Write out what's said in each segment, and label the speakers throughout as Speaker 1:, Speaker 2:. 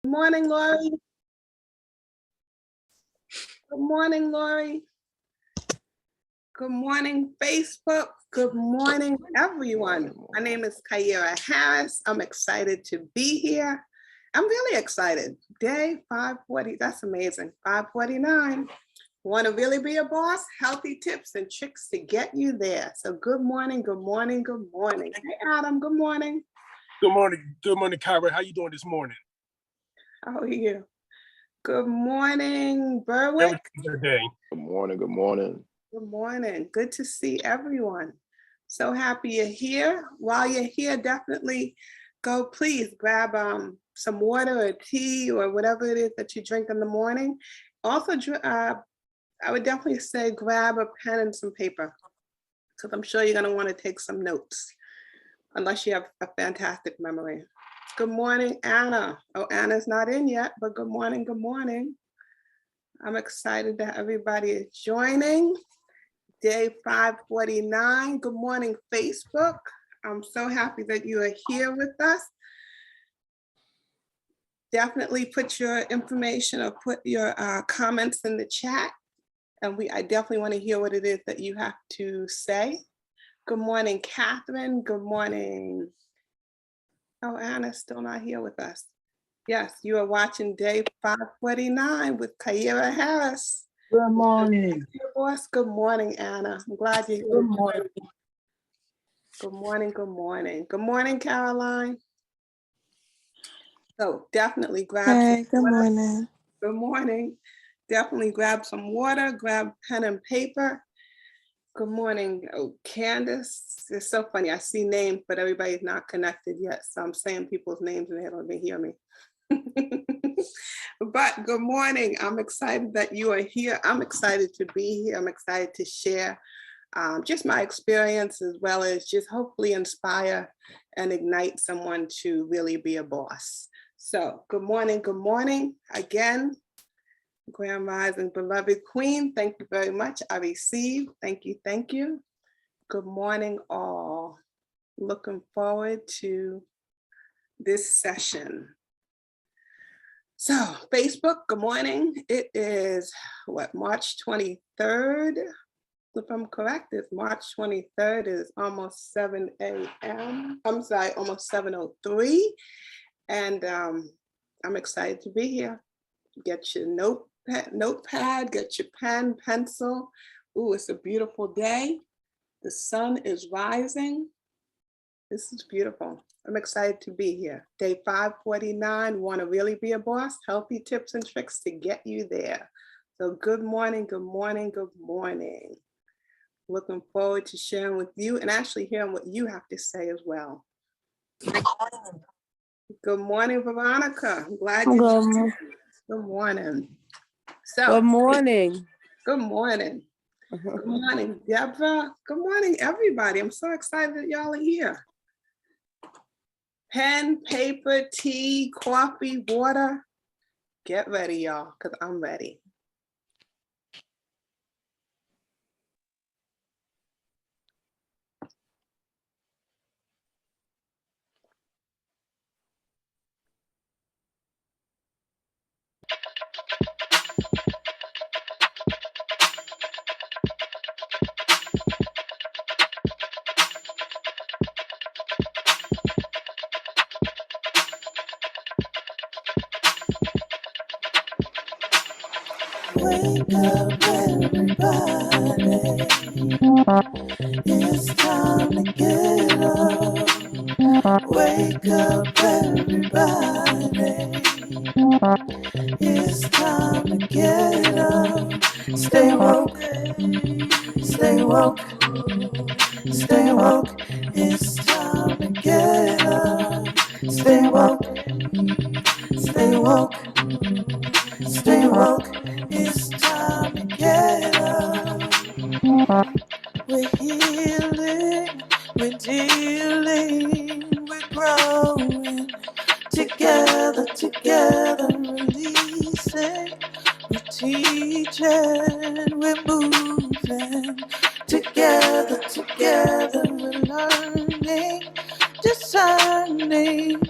Speaker 1: Good morning, Lori. Good morning, Lori. Good morning, Facebook. Good morning, everyone. My name is Kyira Harris. I'm excited to be here. I'm really excited. Day 540, that's amazing. 549. Want to really be a boss? Healthy tips and tricks to get you there. So good morning, good morning, good morning. Hey, Adam, good morning.
Speaker 2: Good morning, Kyra. How you doing this morning?
Speaker 1: How are you? Good morning, Berwick.
Speaker 2: Good day.
Speaker 3: Good morning, good morning.
Speaker 1: Good morning. Good to see everyone. So happy you're here. While you're here, definitely go, please grab some water or tea or whatever it is that you drink in the morning. Also, I would definitely say grab a pen and some paper, because I'm sure you're going to want to take some notes, unless you have a fantastic memory. Good morning, Anna. Oh, Anna's not in yet, but good morning, good morning. I'm excited that everybody is joining. Day 549. Good morning, Facebook. I'm so happy that you are here with us. Definitely put your information or put your comments in the chat. And I definitely want to hear what it is that you have to say. Good morning, Catherine. Good morning. Oh, Anna's still not here with us. Yes, you are watching Day 549 with Kyira Harris.
Speaker 4: Good morning.
Speaker 1: Boss. Good morning, Anna. I'm glad you're here.
Speaker 4: Good morning.
Speaker 1: Good morning, good morning. Good morning, Caroline. So definitely grab
Speaker 5: Hey,
Speaker 1: some
Speaker 5: good
Speaker 1: water.
Speaker 5: morning.
Speaker 1: Good morning. Definitely grab some water, grab pen and paper. Good morning. Oh, Candace. It's so funny. I see names, but everybody's not connected yet. So I'm saying people's names and they don't even hear me. But good morning. I'm excited that you are here. I'm excited to be here. I'm excited to share just my experience, as well as just hopefully inspire and ignite someone to really be a boss. So good morning. Good morning again. Grand Rising, beloved Queen. Thank you very much. I received. Thank you. Thank you. Good morning, all. Looking forward to this session. So Facebook, good morning. It is what, March 23rd? If I'm correct, it's March 23rd. Is almost 7 a.m. I'm sorry, almost 7:03. And I'm excited to be here. Get your notepad, get your pen, pencil. Ooh, it's a beautiful day. The sun is rising. This is beautiful. I'm excited to be here. Day 549, want to really be a boss? Healthy tips and tricks to get you there. So good morning, good morning, good morning. Looking forward to sharing with you and actually hearing what you have to say as well. Good morning, Veronica. I'm glad you're here. Good morning. So,
Speaker 4: Good morning.
Speaker 1: good morning. Good morning, Deborah. Good morning, everybody. I'm so excited that y'all are here. Pen, paper, tea, coffee, water. Get ready, y'all, because I'm ready.
Speaker 5: Wake up, everybody. It's time to get up. Wake up, everybody. It's time to get up. Stay woke, stay woke, stay woke. It's time to get up. Stay woke, stay woke, stay woke. It's time to get up. We're healing, we're dealing, we're growing. Together, together, releasing. We're teaching, we're moving. Together, together, we're learning, discerning,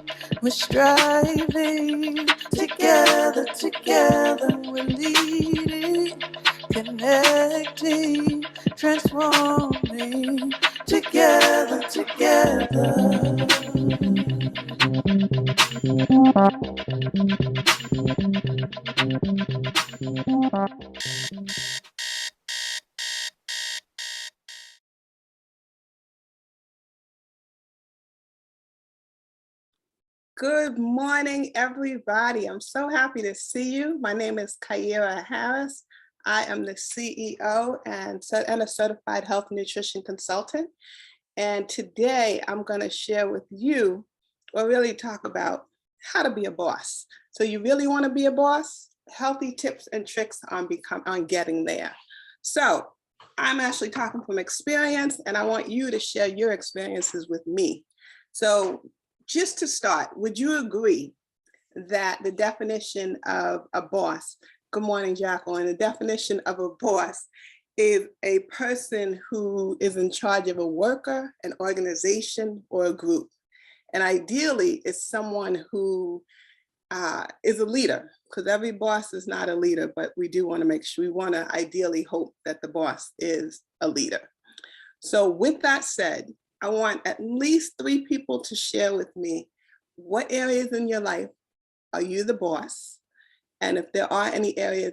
Speaker 5: We're striving together, we're leading, connecting, transforming, together.
Speaker 1: Good morning, everybody. I'm so happy to see you. My name is Kyira Harris. I am the CEO and a certified health nutrition consultant. And today I'm going to share with you, or really talk about how to be a boss. So you really want to be a boss? Healthy tips and tricks on getting there. So I'm actually talking from experience, and I want you to share your experiences with me. So just to start, would you agree that the definition of a boss, good morning, Jacqueline, the definition of a boss is a person who is in charge of a worker, an organization, or a group? And ideally, it's someone who is a leader, because every boss is not a leader, but we do want to make sure, we want to ideally hope that the boss is a leader. So with that said, I want at least 3 people to share with me what areas in your life are you the boss? And if there are any areas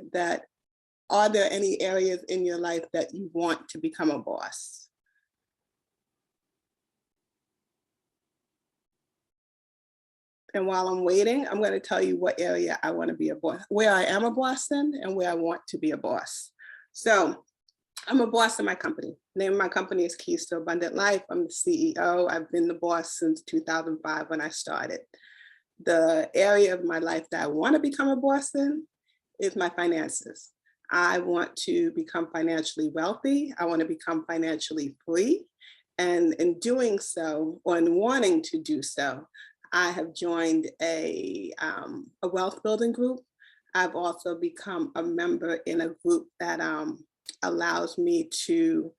Speaker 1: are there any areas in your life that you want to become a boss? And while I'm waiting, I'm going to tell you what area I want to be a boss, where I am a boss in, and where I want to be a boss. So I'm a boss in my company. The name of my company is Keys to Abundant Life. I'm the CEO. I've been the boss since 2005 when I started. The area of my life that I want to become a boss in is my finances. I want to become financially wealthy. I want to become financially free. And in doing so, or in wanting to do so, I have joined a wealth building group. I've also become a member in a group that allows me to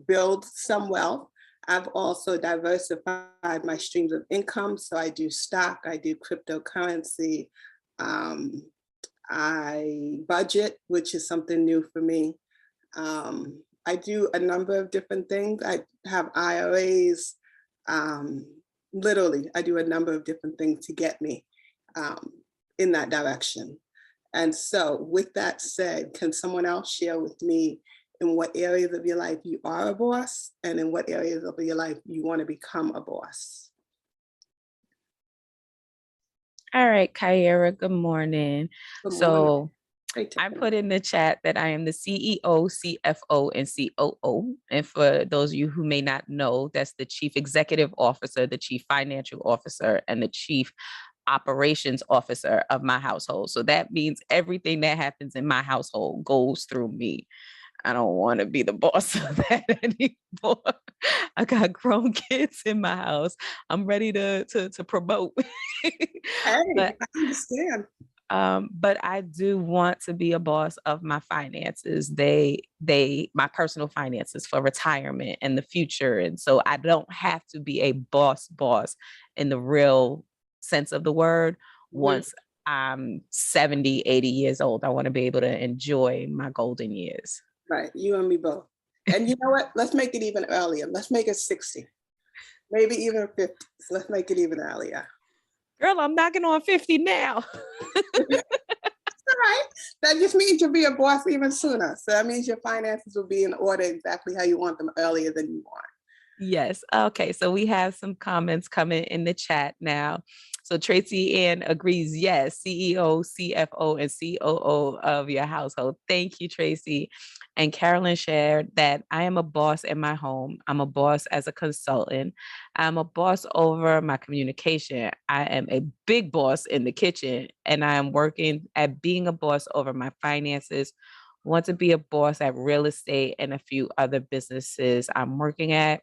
Speaker 1: build some wealth. I've also diversified my streams of income. So I do stock, I do cryptocurrency, I budget, which is something new for me. I do a number of different things. I have IRAs. Literally, I do a number of different things to get me in that direction. And so with that said, can someone else share with me in what areas of your life you are a boss and in what areas of your life you want to become a boss?
Speaker 4: All right, Kyira, good morning.
Speaker 1: Good morning.
Speaker 4: So
Speaker 1: Great to
Speaker 4: I
Speaker 1: have you.
Speaker 4: put in the chat that I am the CEO, CFO, and COO. And for those of you who may not know, that's the Chief Executive Officer, the Chief Financial Officer, and the Chief Operations Officer of my household. So that means everything that happens in my household goes through me. I don't want to be the boss of that anymore. I got grown kids in my house. I'm ready to promote.
Speaker 1: Hey,
Speaker 4: But
Speaker 1: I understand.
Speaker 4: but I do want to be a boss of my finances. My personal finances for retirement and the future. And so I don't have to be a boss in the real sense of the word. Once I'm 70, 80 years old, I want to be able to enjoy my golden years.
Speaker 1: Right, you and me both. And you know what? Let's make it even earlier. Let's make it 60, maybe even 50. So let's make it even earlier.
Speaker 4: Girl, I'm knocking on 50 now.
Speaker 1: All right. That just means you'll be a boss even sooner. So that means your finances will be in order exactly how you want them earlier than you want.
Speaker 4: Yes. Okay. So we have some comments coming in the chat now. So Tracy Ann agrees, yes, CEO, CFO, and COO of your household. Thank you, Tracy. And Carolyn shared that I am a boss in my home. I'm a boss as a consultant. I'm a boss over my communication. I am a big boss in the kitchen, and I am working at being a boss over my finances. Want to be a boss at real estate and a few other businesses I'm working at.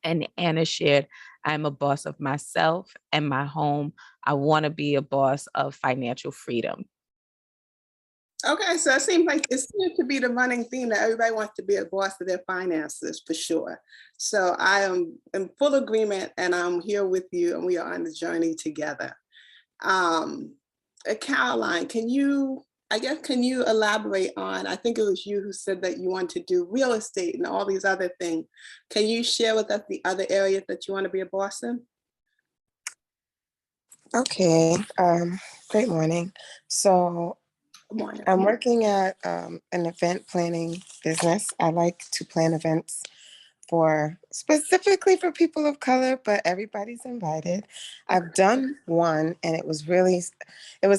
Speaker 4: And Anna shared, I'm a boss of myself and my home. I want to be a boss of financial freedom.
Speaker 1: Okay, so it seems to be the running theme that everybody wants to be a boss of their finances for sure. So I am in full agreement and I'm here with you and we are on the journey together. Um, Caroline, can you elaborate on, I think it was you who said that you want to do real estate and all these other things. Can you share with us the other areas that you want to be a boss in?
Speaker 3: Okay, great morning. So
Speaker 1: Good morning.
Speaker 3: I'm working at an event planning business. I like to plan events for specifically for people of color, but everybody's invited. I've done one and it was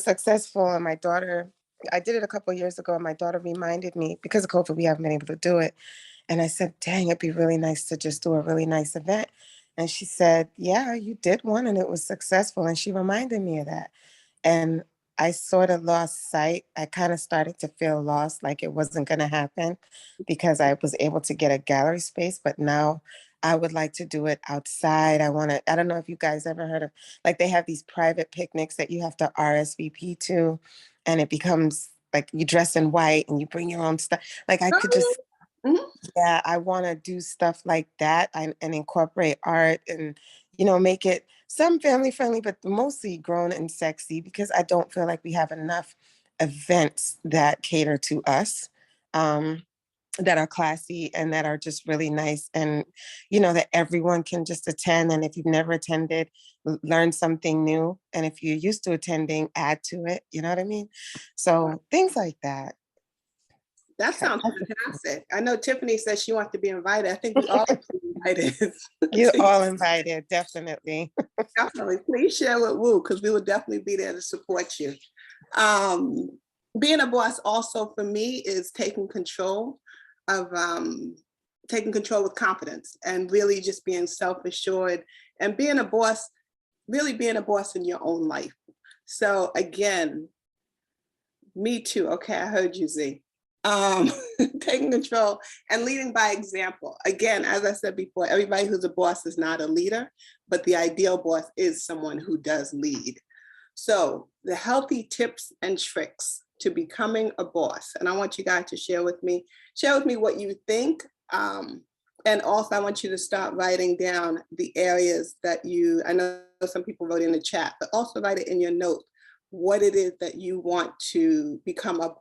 Speaker 3: successful. And my daughter, I did it a couple of years ago and my daughter reminded me, because of COVID, we haven't been able to do it. And I said, dang, it'd be really nice to just do a really nice event. And she said, yeah, you did one and it was successful. And she reminded me of that. And I sort of lost sight. I kind of started to feel lost, like it wasn't going to happen because I was able to get a gallery space. But now I would like to do it outside. I don't know if you guys ever heard of, like they have these private picnics that you have to RSVP to. And it becomes like you dress in white and you bring your own stuff. Like I could just,
Speaker 1: Mhm.
Speaker 3: yeah, I want to do stuff like that and incorporate art and, make it some family friendly, but mostly grown and sexy because I don't feel like we have enough events that cater to us, that are classy and that are just really nice and, that everyone can just attend. And if you've never attended, learn something new. And if you're used to attending, add to it. You know what I mean? So things like that.
Speaker 1: That sounds fantastic. I know Tiffany says she wants to be invited. I think we all want to be invited.
Speaker 3: You're all invited, definitely.
Speaker 1: Definitely. Please share with Woo because we will definitely be there to support you. Um, Being a boss also for me is taking control with confidence and really just being self-assured and being a boss, really being a boss in your own life. So again, me too. Okay, I heard you, Z. Taking control and leading by example. Again, as I said before, everybody who's a boss is not a leader, but the ideal boss is someone who does lead. So the healthy tips and tricks to becoming a boss. And I want you guys to share with me what you think. And also I want you to start writing down the areas that I know some people wrote in the chat, but also write it in your notes what it is that you want to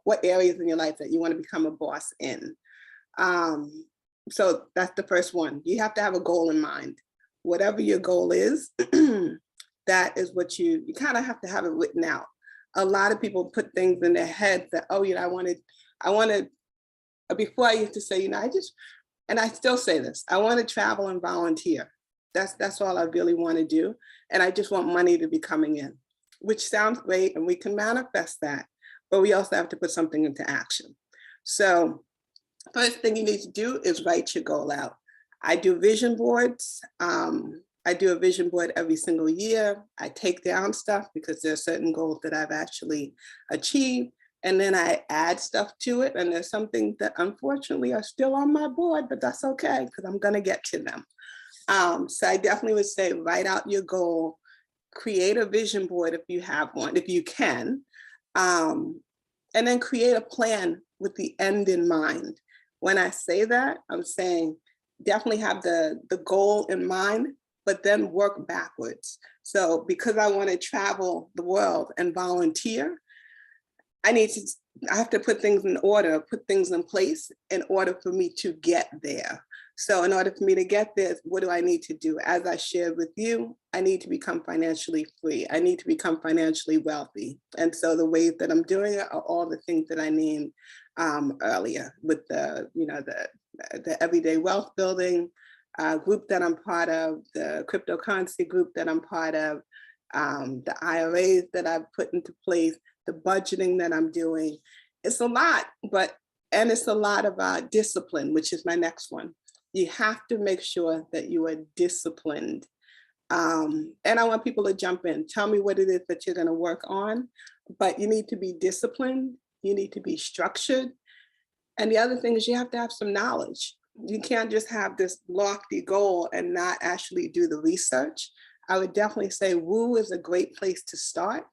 Speaker 1: what areas in your life that you want to become a boss in. So that's the first one. You have to have a goal in mind. Whatever your goal is, that is what you kind of have to have it written out. A lot of people put things in their head that, oh, I wanted, before I used to say, and I still say this, I want to travel and volunteer. That's all I really want to do. And I just want money to be coming in, which sounds great and we can manifest that, but we also have to put something into action. So first thing you need to do is write your goal out. I do vision boards. I do a vision board every single year. I take down stuff because there are certain goals that I've actually achieved. And then I add stuff to it. And there's some things that unfortunately are still on my board, but that's okay because I'm gonna get to them. So I definitely would say write out your goal, create a vision board if you have one, if you can, and then create a plan with the end in mind. When I say that, I'm saying definitely have the goal in mind, but then work backwards. So because I want to travel the world and volunteer, I have to put things in order, put things in place in order for me to get there. So in order for me to get there, what do I need to do? As I shared with you, I need to become financially free. I need to become financially wealthy. And so the ways that I'm doing it are all the things that I named earlier with the everyday wealth building group that I'm part of, the cryptocurrency group that I'm part of, the IRAs that I've put into place, the budgeting that I'm doing. It's a lot, and it's a lot of discipline, which is my next one. You have to make sure that you are disciplined. And I want people to jump in. Tell me what it is that you're going to work on, but you need to be disciplined. You need to be structured. And the other thing is you have to have some knowledge. You can't just have this lofty goal and not actually do the research. I would definitely say Woo is a great place to start.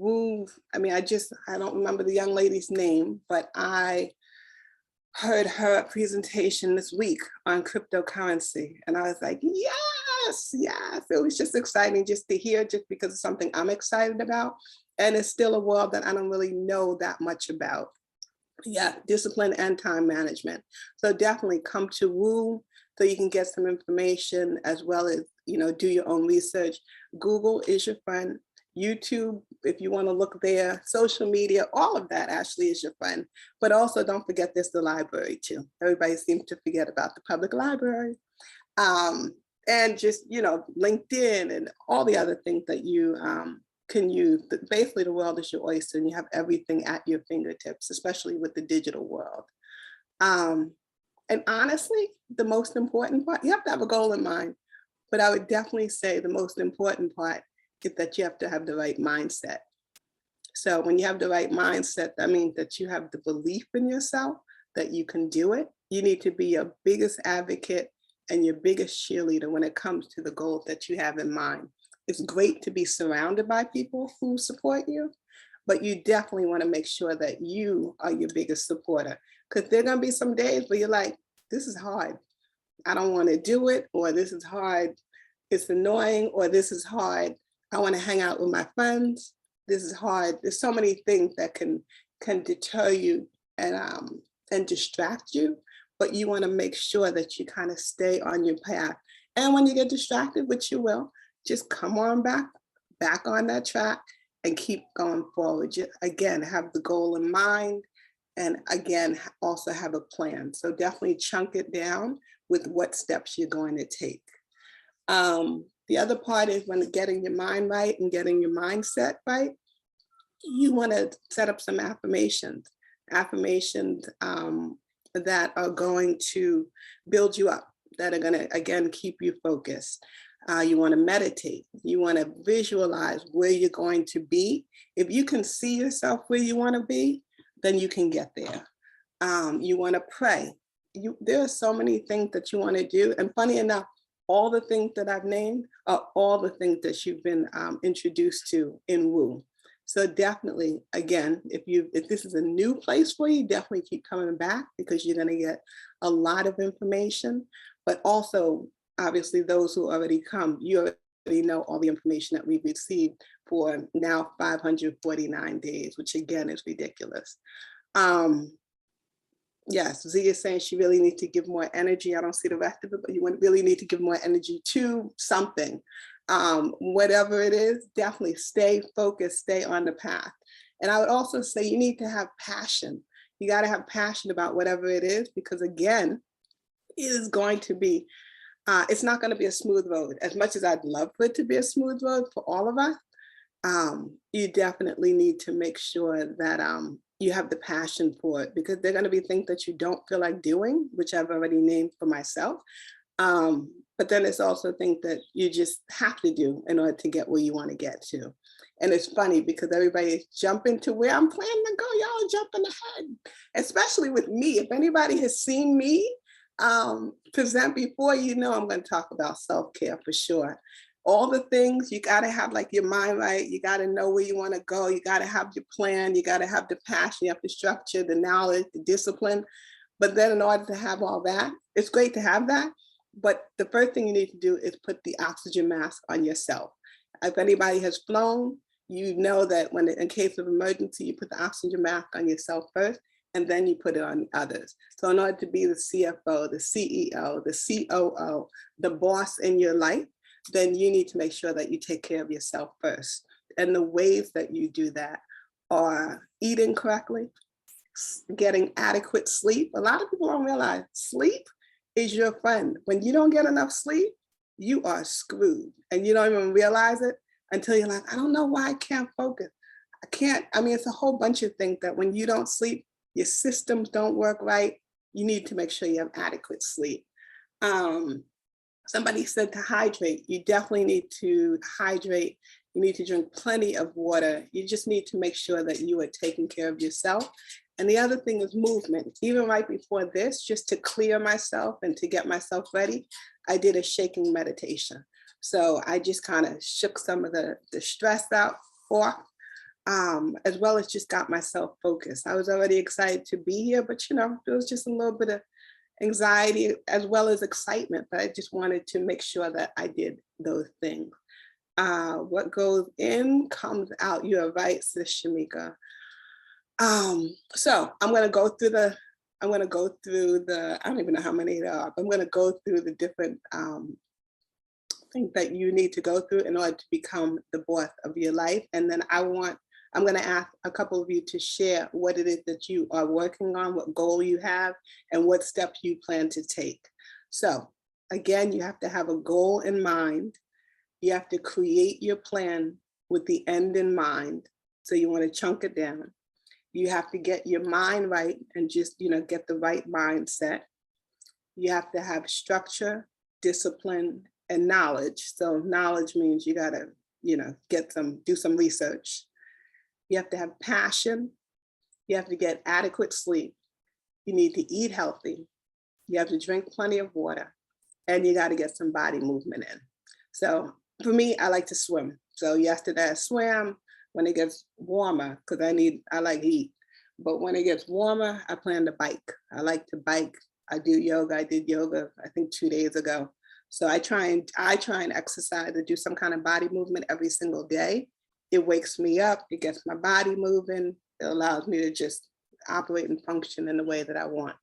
Speaker 1: Woo, I mean, I don't remember the young lady's name, but I heard her presentation this week on cryptocurrency. And I was like, yes, yes. It was just exciting just to hear, just because it's something I'm excited about. And it's still a world that I don't really know that much about. Yeah, discipline and time management. So definitely come to Woo so you can get some information, as well as, do your own research. Google is your friend. YouTube, if you want to look there, social media, all of that actually is your friend. But also don't forget there's the library too. Everybody seems to forget about the public library. And just, LinkedIn and all the other things that you can use. Basically, the world is your oyster and you have everything at your fingertips, especially with the digital world. And honestly, the most important part, you have to have a goal in mind, but I would definitely say the most important part is that you have to have the right mindset. So when you have the right mindset, that means that you have the belief in yourself that you can do it. You need to be your biggest advocate and your biggest cheerleader when it comes to the goals that you have in mind. It's great to be surrounded by people who support you, but you definitely want to make sure that you are your biggest supporter, because there are going to be some days where you're like, this is hard. I don't want to do it, or this is hard. It's annoying, or this is hard. I want to hang out with my friends. This is hard. There's so many things that can deter you and distract you, but you want to make sure that you kind of stay on your path. And when you get distracted, which you will, just come on back on that track and keep going forward. Just, again, have the goal in mind, and again, also have a plan. So definitely chunk it down with what steps you're going to take. The other part is when getting your mind right and getting your mindset right, you want to set up some affirmations that are going to build you up, that are going to, again, keep you focused. You want to meditate. You want to visualize where you're going to be. If you can see yourself where you want to be, then you can get there. You want to pray. There are so many things that you want to do. And funny enough, all the things that I've named are all the things that you've been introduced to in Woo. So definitely, again, if this is a new place for you, definitely keep coming back, because you're going to get a lot of information. But also, obviously, those who already come, you already know all the information that we've received for now 549 days, which again is ridiculous. Yes, Z is saying she really needs to give more energy. I don't see the rest of it, but you really need to give more energy to something. Whatever it is, definitely stay focused, stay on the path. And I would also say you need to have passion. You got to have passion about whatever it is, because again, it is going to be, it's not going to be a smooth road. As much as I'd love for it to be a smooth road for all of us, you definitely need to make sure that you have the passion for it, because there are going to be things that you don't feel like doing, which I've already named for myself. But then it's also things that you just have to do in order to get where you want to get to. And it's funny because everybody is jumping to where I'm planning to go. Y'all are jumping ahead, especially with me. If anybody has seen me present before, you know I'm going to talk about self-care for sure. All the things, you got to have like your mind right. You got to know where you want to go. You got to have your plan. You got to have the passion. You have the structure, the knowledge, the discipline. But then in order to have all that, it's great to have that. But the first thing you need to do is put the oxygen mask on yourself. If anybody has flown, you know that when in case of emergency, you put the oxygen mask on yourself first, and then you put it on others. So in order to be the CFO, the CEO, the COO, the boss in your life, then you need to make sure that you take care of yourself first. And the ways that you do that are eating correctly, getting adequate sleep. A lot of people don't realize sleep is your friend. When you don't get enough sleep, you are screwed. And you don't even realize it until you're like, I don't know why I can't focus. I mean, it's a whole bunch of things that when you don't sleep, your systems don't work right. You need to make sure you have adequate sleep. Somebody said to hydrate. You definitely need to hydrate. You need to drink plenty of water. You just need to make sure that you are taking care of yourself. And the other thing is movement. Even right before this, just to clear myself and to get myself ready, I did a shaking meditation. So I just kind of shook some of the stress out off. as well as just got myself focused. I was already excited to be here, but there was just a little bit of anxiety as well as excitement, but I just wanted to make sure that I did those things. What goes in comes out. You are right, Sis Shamika. So I'm going to go through the, I don't even know how many there are, but I'm going to go through the different things that you need to go through in order to become the boss of your life. And then I'm going to ask a couple of you to share what it is that you are working on, what goal you have, and what steps you plan to take. So again, you have to have a goal in mind. You have to create your plan with the end in mind. So you want to chunk it down. You have to get your mind right and just, get the right mindset. You have to have structure, discipline, and knowledge. So knowledge means you got to, do some research. You have to have passion. You have to get adequate sleep. You need to eat healthy. You have to drink plenty of water, and you got to get some body movement in. So for me, I like to swim. So yesterday I swam. When it gets warmer, because I like heat. But when it gets warmer, I plan to bike. I like to bike. I do yoga. I did yoga, I think 2 days ago. So I try and exercise and do some kind of body movement every single day. It wakes me up. It gets my body moving. It allows me to just operate and function in the way that I want.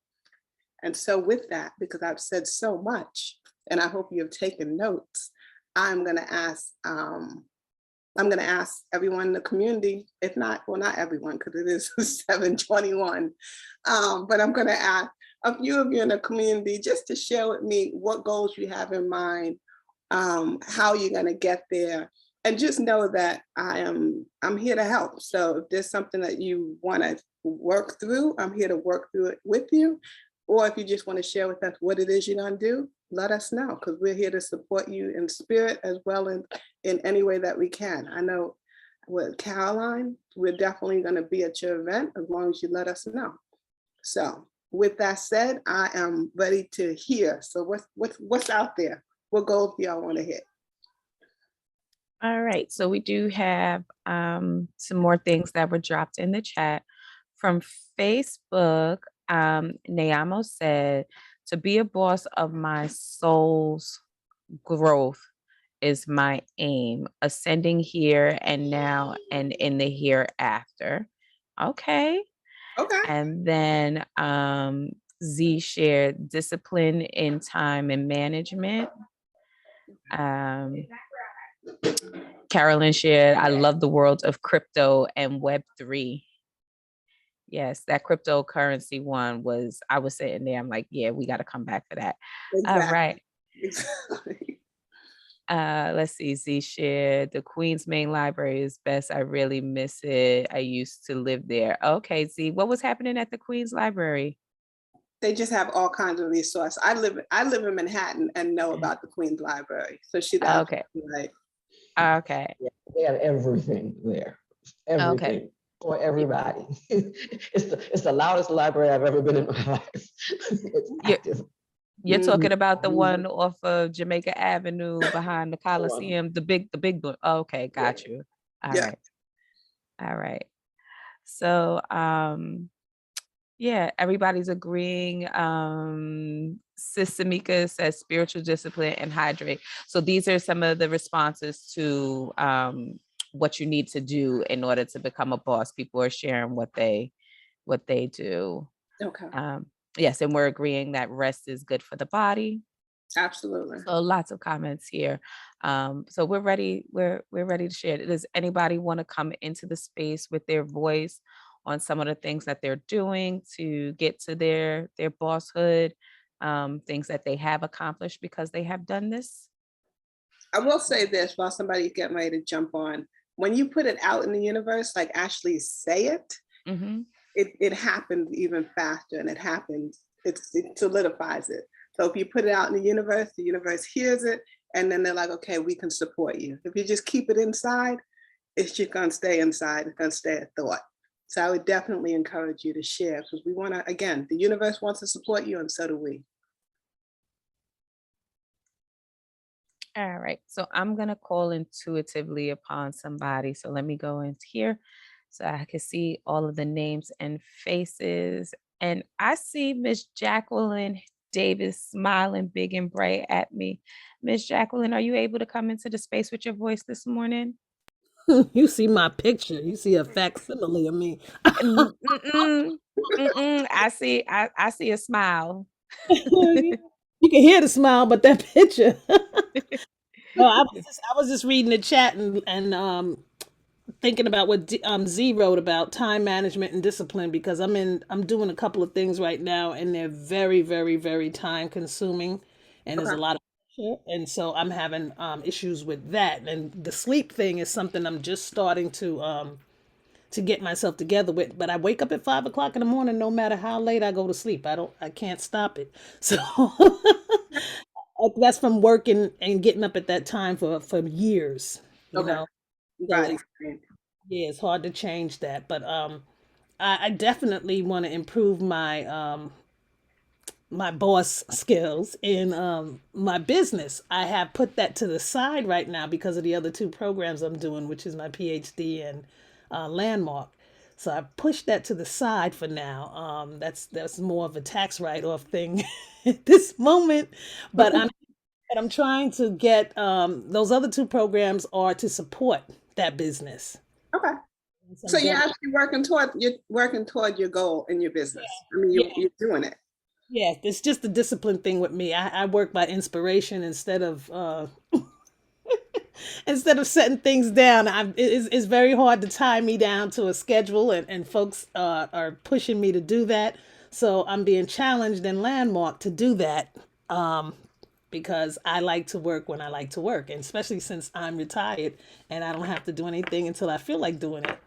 Speaker 1: And so with that, because I've said so much, and I hope you have taken notes, I'm going to ask everyone in the community, if not, well, not everyone, because it is 7:21, but I'm going to ask a few of you in the community just to share with me what goals you have in mind, how you're going to get there, and just know that I'm here to help. So if there's something that you want to work through, I'm here to work through it with you. Or if you just want to share with us what it is you're going to do, let us know, because we're here to support you in spirit as well in any way that we can. I know with Caroline, we're definitely going to be at your event as long as you let us know. So with that said, I am ready to hear. So what's out there? What goals do y'all want to hit?
Speaker 4: All right, so we do have some more things that were dropped in the chat. From Facebook, Nayamo said, to be a boss of my soul's growth is my aim, ascending here and now and in the hereafter. Okay.
Speaker 1: Okay.
Speaker 4: And then Z shared discipline in time and management. Carolyn shared, I love the world of crypto and Web3. Yes, that cryptocurrency one was, I was sitting there, I'm like, yeah, we got to come back for that.
Speaker 1: Exactly.
Speaker 4: All right.
Speaker 1: Exactly.
Speaker 4: Let's see, Z shared, the Queens Main Library is best. I really miss it. I used to live there. Okay, Z, what was happening at the Queens Library?
Speaker 1: They just have all kinds of resources. I live in Manhattan and know about the Queens Library. So she's
Speaker 4: Okay.
Speaker 1: right.
Speaker 4: Okay.
Speaker 6: Yeah, they have everything there. Everything.
Speaker 4: Okay.
Speaker 6: For everybody. It's the loudest library I've ever been in my life. It's active.
Speaker 4: You're talking about the one off of Jamaica Avenue behind the Coliseum, the big one. Oh, okay, got you. All right. All right. So yeah, everybody's agreeing. Sis Samika says spiritual discipline and hydrate. So these are some of the responses to what you need to do in order to become a boss. People are sharing what they do.
Speaker 1: Okay.
Speaker 4: Yes, and we're agreeing that rest is good for the body.
Speaker 1: Absolutely.
Speaker 4: So lots of comments here. So we're ready. We're ready to share. Does anybody want to come into the space with their voice on some of the things that they're doing to get to their bosshood, things that they have accomplished because they have done this?
Speaker 1: I will say this while somebody's getting ready to jump on. When you put it out in the universe, like actually say it, it happens even faster, and it solidifies it. So if you put it out in the universe hears it, and then they're like, okay, we can support you. If you just keep it inside, it's just gonna stay inside. It's gonna stay a thought. So I would definitely encourage you to share, because we wanna, again, the universe wants to support you, and so do we.
Speaker 4: All right. So I'm going to call intuitively upon somebody. So let me go into here so I can see all of the names and faces. And I see Miss Jacqueline Davis smiling big and bright at me. Miss Jacqueline, are you able to come into the space with your voice this morning?
Speaker 7: You see my picture. You see a facsimile of me.
Speaker 4: Mm-mm, mm-mm. I see a smile.
Speaker 7: You can hear the smile, but that picture. No, I was just reading the chat and thinking about what Z wrote about time management and discipline because I'm doing a couple of things right now and they're very very very time consuming and there's a
Speaker 1: Okay.
Speaker 7: lot of pressure, and so I'm having issues with that, and the sleep thing is something I'm just starting to get myself together with. But I wake up at 5 o'clock in the morning no matter how late I go to sleep. I can't stop it. So that's from working and getting up at that time for years, you
Speaker 1: Okay.
Speaker 7: know. So
Speaker 1: Body.
Speaker 7: yeah, it's hard to change that. But I definitely want to improve my boss skills in my business. I have put that to the side right now because of the other two programs I'm doing, which is my PhD and Landmark. So I pushed that to the side for now. That's more of a tax write-off thing at this moment, but I'm trying to get those other two programs are to support that business.
Speaker 1: Okay.
Speaker 7: So
Speaker 1: So
Speaker 7: I'm
Speaker 1: you're
Speaker 7: done.
Speaker 1: actually working toward your goal in your business. I mean,
Speaker 7: Yeah,
Speaker 1: you're doing it.
Speaker 7: yeah. It's just a discipline thing with me. I work by inspiration instead of setting things down. It's very hard to tie me down to a schedule, and folks are pushing me to do that. So I'm being challenged in Landmark to do that because I like to work when I like to work, and especially since I'm retired and I don't have to do anything until I feel like doing it.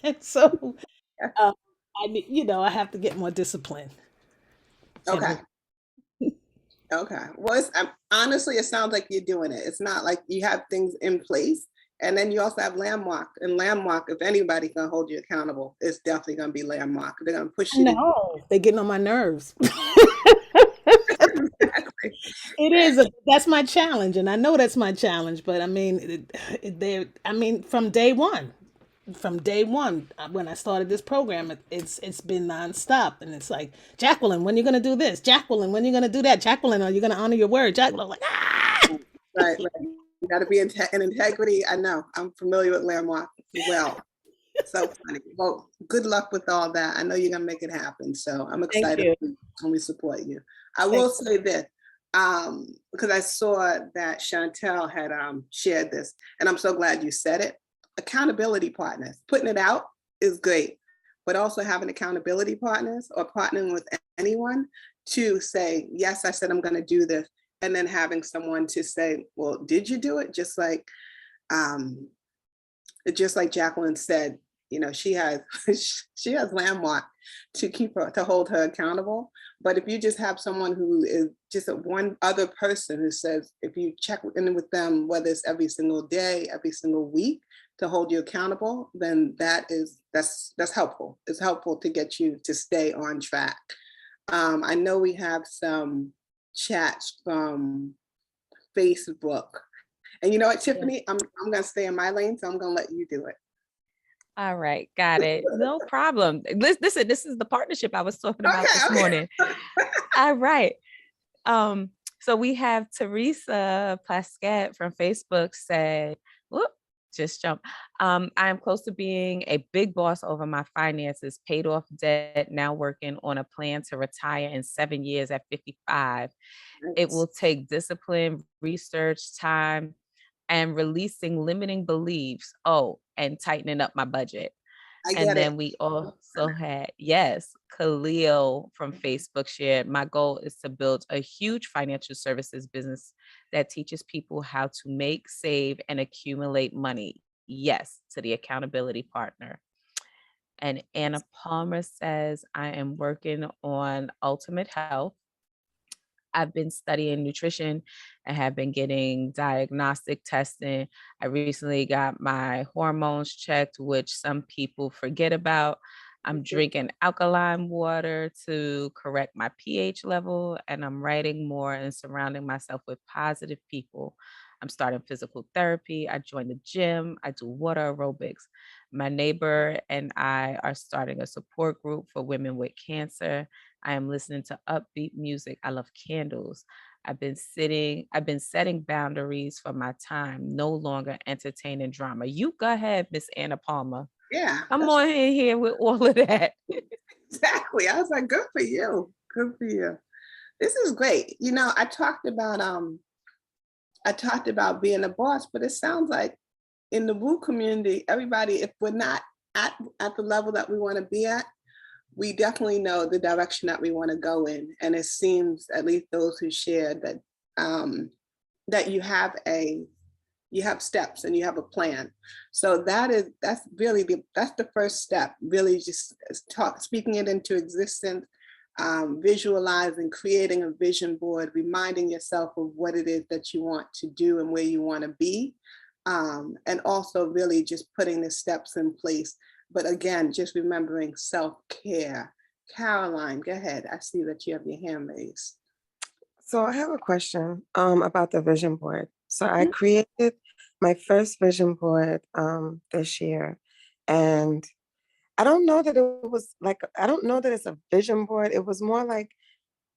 Speaker 7: And so
Speaker 1: Yeah.
Speaker 7: uh, I have to get more discipline.
Speaker 1: Okay.
Speaker 7: And
Speaker 1: Okay. Well, honestly, it sounds like you're doing it. It's not like you have things in place. And then you also have Landmark. And Landmark, if anybody can hold you accountable, it's definitely going to be Landmark. They're going to push you to do
Speaker 7: no, they're getting on my nerves.
Speaker 1: exactly.
Speaker 7: It is. That's my challenge, and I know that's my challenge. But I mean, from day one, when I started this program, it's been nonstop, and it's like, Jacqueline, when you gonna do this? Jacqueline, when you gonna do that? Jacqueline, are you gonna honor your word? Jacqueline, I'm like, ah!
Speaker 1: Right, right. You got to be in integrity. I know. I'm familiar with Landmark well. So funny. Well, good luck with all that. I know you're gonna make it happen. So I'm
Speaker 7: Thank
Speaker 1: excited
Speaker 7: you.
Speaker 1: and we support you. I
Speaker 7: Thank
Speaker 1: will say this, because I saw that Chantel had shared this, and I'm so glad you said it. Accountability partners, putting it out is great, but also having accountability partners or partnering with anyone to say, yes, I said I'm gonna do this, and then having someone to say, well, did you do it? Um, just like Jacqueline said, she has she has Landmark to hold her accountable. But if you just have someone who is just one other person who says, if you check in with them, whether it's every single day, every single week, to hold you accountable, then that's helpful. It's helpful to get you to stay on track. I know we have some chats from Facebook. And you know what,
Speaker 7: you.
Speaker 1: Tiffany, I'm gonna stay in my lane, so I'm gonna let you do it.
Speaker 4: All right, got it. No problem. Listen, this is the partnership I was talking about
Speaker 1: Okay,
Speaker 4: this morning. All right. So we have Teresa Plaskett from Facebook said, whoop, just jump. I am close to being a big boss over my finances, paid off debt, now working on a plan to retire in 7 years at 55. It
Speaker 1: okay.
Speaker 4: will take discipline, research, time, and releasing limiting beliefs. Oh, and tightening up my budget.
Speaker 1: I
Speaker 4: And
Speaker 1: get it.
Speaker 4: then we also had, yes, Khalil from Facebook shared, my goal is to build a huge financial services business that teaches people how to make, save, and accumulate money. Yes, to the accountability partner. And Anna Palmer says, I am working on ultimate health. I've been studying nutrition and have been getting diagnostic testing. I recently got my hormones checked, which some people forget about. I'm drinking alkaline water to correct my pH level, and I'm writing more and surrounding myself with positive people. I'm starting physical therapy. I joined the gym. I do water aerobics. My neighbor and I are starting a support group for women with cancer. I am listening to upbeat music. I love candles. I've been setting boundaries for my time, no longer entertaining drama. You go ahead, Miss Anna Palmer.
Speaker 1: Yeah,
Speaker 4: Come
Speaker 1: that's
Speaker 4: on in here with all of that.
Speaker 1: exactly. I was like, good for you. Good for you. This is great. I talked about being a boss, but it sounds like in the Woo community, everybody, if we're not at the level that we want to be at, we definitely know the direction that we want to go in. And it seems, at least those who shared, that that you have steps and you have a plan. So that's really that's the first step. Really, just speaking it into existence, visualizing, creating a vision board, reminding yourself of what it is that you want to do and where you want to be, and also really just putting the steps in place. But again, just remembering self-care. Caroline, go ahead. I see that you have your hand raised.
Speaker 3: So I have a question about the vision board. So I
Speaker 1: Mhm.
Speaker 3: created my first vision board this year, and I don't know that it was like, I don't know that it's a vision board. It was more like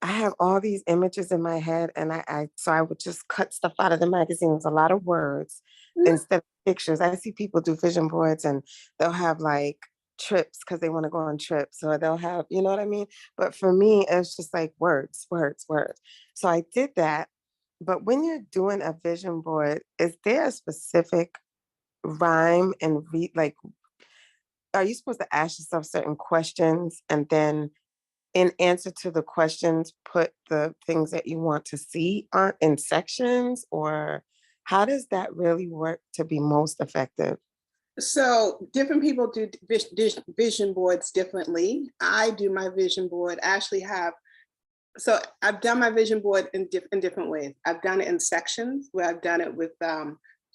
Speaker 3: I have all these images in my head, and so I would just cut stuff out of the magazine. It was a lot of words instead of pictures. I see people do vision boards and they'll have like trips because they want to go on trips, or they'll have, you know what I mean? But for me, it's just like words, words, words. So I did that. But when you're doing a vision board, is there a specific rhyme and read, like, are you supposed to ask yourself certain questions and then in answer to the questions, put the things that you want to see on in sections, or how does that really work to be most effective?
Speaker 1: So different people do vision boards differently. I do my vision board. I actually have, so I've done my vision board in different ways. I've done it in sections where I've done it with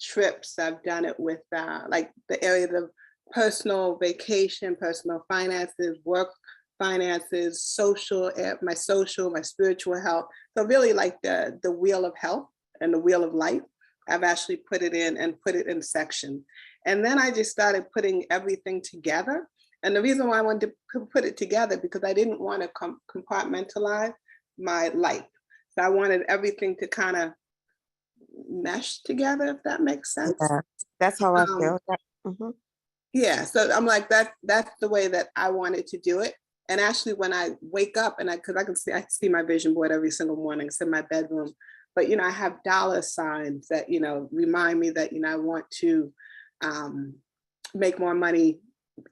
Speaker 1: trips. I've done it with like the areas of personal vacation, personal finances, work finances, social, my spiritual health. So really like the wheel of health and the wheel of life. I've actually put it in and put it in sections. And then I just started putting everything together. And the reason why I wanted to put it together, because I didn't want to compartmentalize my life. So I wanted everything to kind of mesh together, if that makes sense.
Speaker 3: Yeah, that's how I
Speaker 1: Um,
Speaker 3: feel. Mhm.
Speaker 1: yeah, so I'm like, that's the way that I wanted to do it. And actually when I wake up and because I see my vision board every single morning, it's in my bedroom. But I have dollar signs that, remind me that, I want to um, make more money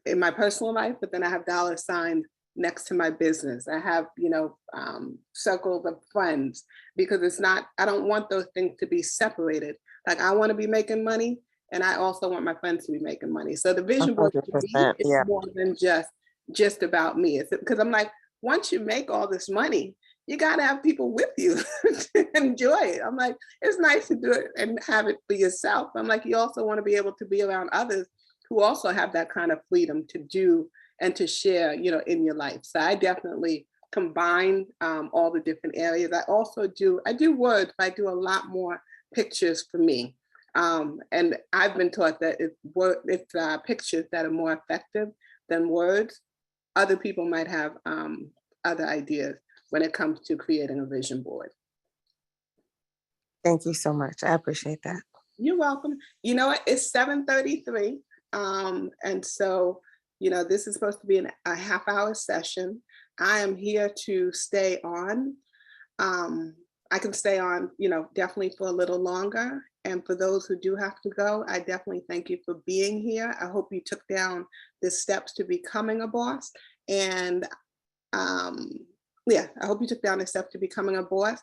Speaker 1: in my personal life, but then I have dollar signs next to my business. I have, circles of friends, because I don't want those things to be separated. Like I want to be making money, and I also want my friends to be making money. So the vision board for me
Speaker 3: 100%.
Speaker 1: is
Speaker 3: Yeah.
Speaker 1: more than just about me. It's because I'm like, once you make all this money, you got to have people with you to enjoy it. I'm like, it's nice to do it and have it for yourself. I'm like, you also want to be able to be around others who also have that kind of freedom to do and to share, in your life. So I definitely combine all the different areas. I do words, but I do a lot more pictures for me. And I've been taught that it's pictures that are more effective than words. Other people might have other ideas when it comes to creating a vision board.
Speaker 3: Thank you so much. I appreciate that.
Speaker 1: You're welcome. You know what? It's 7:33. And so, this is supposed to be a half-hour session. I am here to stay on. I can stay on, definitely for a little longer. And for those who do have to go, I definitely thank you for being here. I hope you took down the steps to becoming a boss. And yeah, I hope you took down the steps to becoming a boss.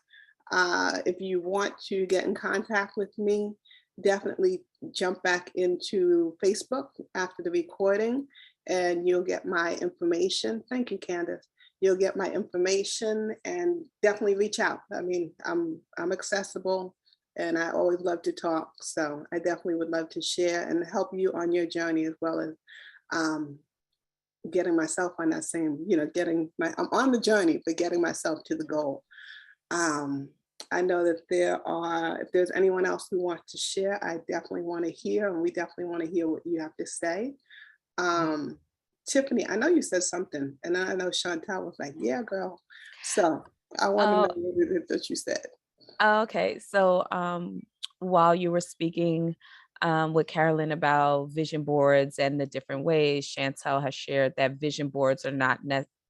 Speaker 1: If you want to get in contact with me, definitely jump back into Facebook after the recording and you'll get my information. Thank you, Candace. You'll get my information and definitely reach out. I mean, I'm accessible and I always love to talk. So I definitely would love to share and help you on your journey as well as getting myself on that same, I'm on the journey for getting myself to the goal. I know that if there's anyone else who wants to share, I definitely want to hear, and we definitely want to hear what you have to say. Tiffany, I know you said something, and then I know Chantal was like, yeah, girl. So I want to know what it is that you said.
Speaker 4: Okay, so while you were speaking with Carolyn about vision boards and the different ways, Chantel has shared that vision boards are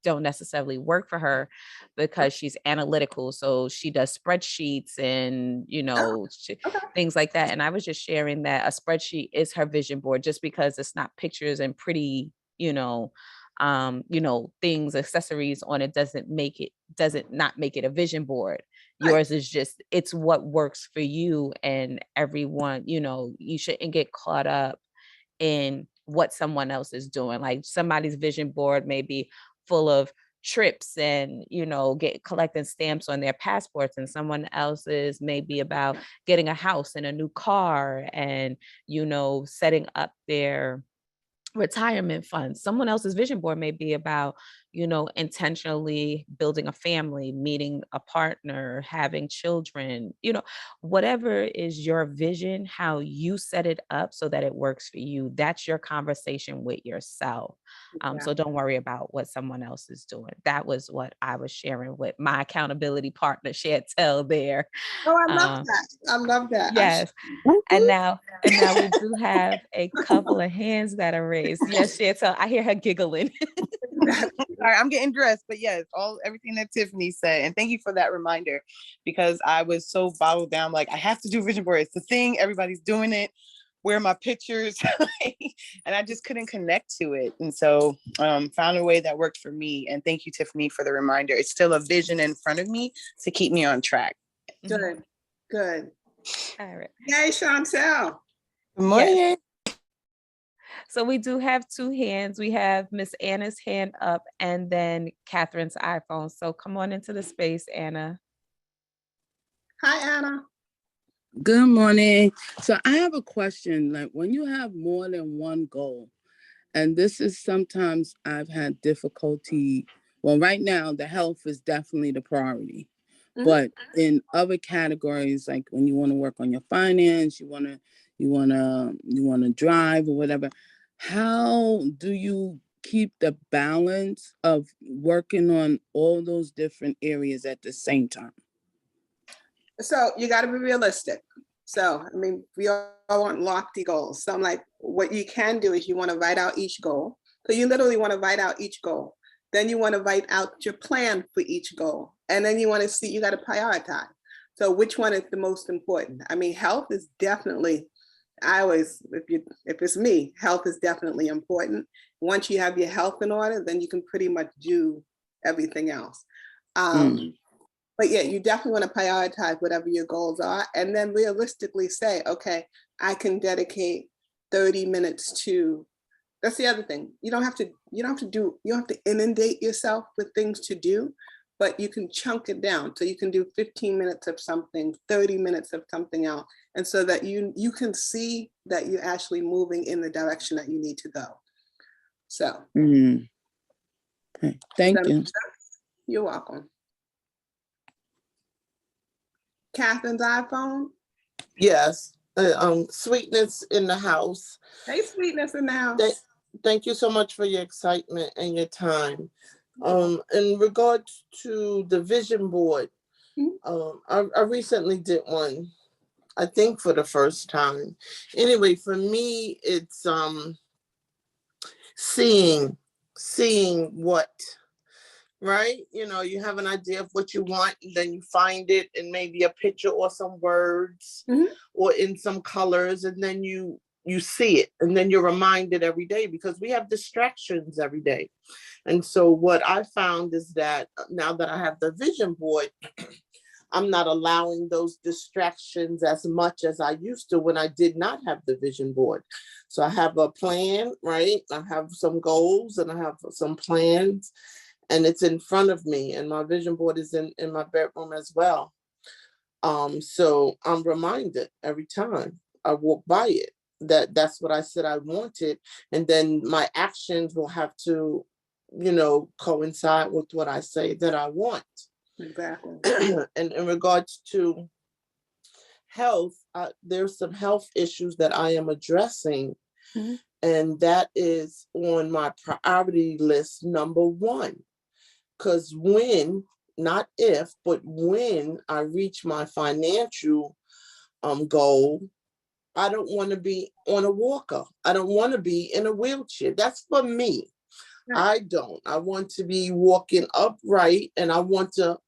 Speaker 4: don't necessarily work for her because she's analytical. So she does spreadsheets and,
Speaker 1: Okay.
Speaker 4: things like that. And I was just sharing that a spreadsheet is her vision board, just because it's not pictures and pretty, things, accessories on it doesn't not make it a vision board. Yours is just, it's what works for you, and everyone, you shouldn't get caught up in what someone else is doing. Like somebody's vision board may be full of trips and, collecting stamps on their passports, and someone else's may be about getting a house and a new car and, setting up their retirement funds. Someone else's vision board may be about, intentionally building a family, meeting a partner, having children, whatever is your vision, how you set it up so that it works for you. That's your conversation with yourself. So don't worry about what someone else is doing. That was what I was sharing with my accountability partner, Chantel, there.
Speaker 1: Oh, I love that. I love that.
Speaker 4: Yes. And now we do have a couple of hands that are raised. Yes, Chantel, I hear her giggling.
Speaker 8: Sorry, I'm getting dressed, but yes, everything that Tiffany said, and thank you for that reminder, because I was so bottled down. Like, I have to do vision board. It's the thing. Everybody's doing it. Where are my pictures? And I just couldn't connect to it. And so found a way that worked for me. And thank you, Tiffany, for the reminder. It's still a vision in front of me to keep me on track.
Speaker 1: Good. Good.
Speaker 4: All right.
Speaker 1: Yay, Chantel.
Speaker 8: Good morning.
Speaker 4: Yes. So we do have two hands. We have Miss Anna's hand up and then Catherine's iPhone. So come on into the space, Anna.
Speaker 1: Hi, Anna.
Speaker 9: Good morning. So I have a question. Like, when you have more than one goal, and this is sometimes I've had difficulty. Well, right now the health is definitely the priority. Mm-hmm. But in other categories, like when you want to work on your finance, you want to drive or whatever, how do you keep the balance of working on all those different areas at the same time?
Speaker 1: So you got to be realistic. So, I mean, we all want lofty goals. So I'm like, what you can do is you want to write out each goal. So you literally want to write out each goal. Then you want to write out your plan for each goal. And then you want to see, you got to prioritize. So which one is the most important? I mean, health is definitely, if it's me, health is definitely important. Once you have your health in order, then you can pretty much do everything else. But yeah, you definitely want to prioritize whatever your goals are, and then realistically say, okay, I can dedicate 30 minutes to, that's the other thing. You don't have to inundate yourself with things to do, but you can chunk it down. So you can do 15 minutes of something, 30 minutes of something else. And so that you can see that you're actually moving in the direction that you need to go. So.
Speaker 9: Okay. Thank you.
Speaker 1: You're welcome. Catherine's iPhone?
Speaker 10: Yes. Sweetness in the house.
Speaker 1: Hey, Sweetness in the house.
Speaker 10: Thank you so much for your excitement and your time. In regards to the vision board, I recently did one, I think for the first time. Anyway, for me, it's seeing what, right? You have an idea of what you want, and then you find it in maybe a picture or some words or in some colors, and then you see it, and then you're reminded every day, because we have distractions every day. And so what I found is that now that I have the vision board, I'm not allowing those distractions as much as I used to when I did not have the vision board. So I have a plan, right? I have some goals and I have some plans, and it's in front of me, and my vision board is in my bedroom as well. So I'm reminded every time I walk by it. that's what I said I wanted. And then my actions will have to, coincide with what I say that I want.
Speaker 1: Exactly.
Speaker 10: And in regards to health, there's some health issues that I am addressing.
Speaker 1: Mhm.
Speaker 10: And that is on my priority list, number one. Because when, not if, but when I reach my financial goal, I don't want to be on a walker. I don't want to be in a wheelchair. That's for me. I don't. I want to be walking upright, and I want to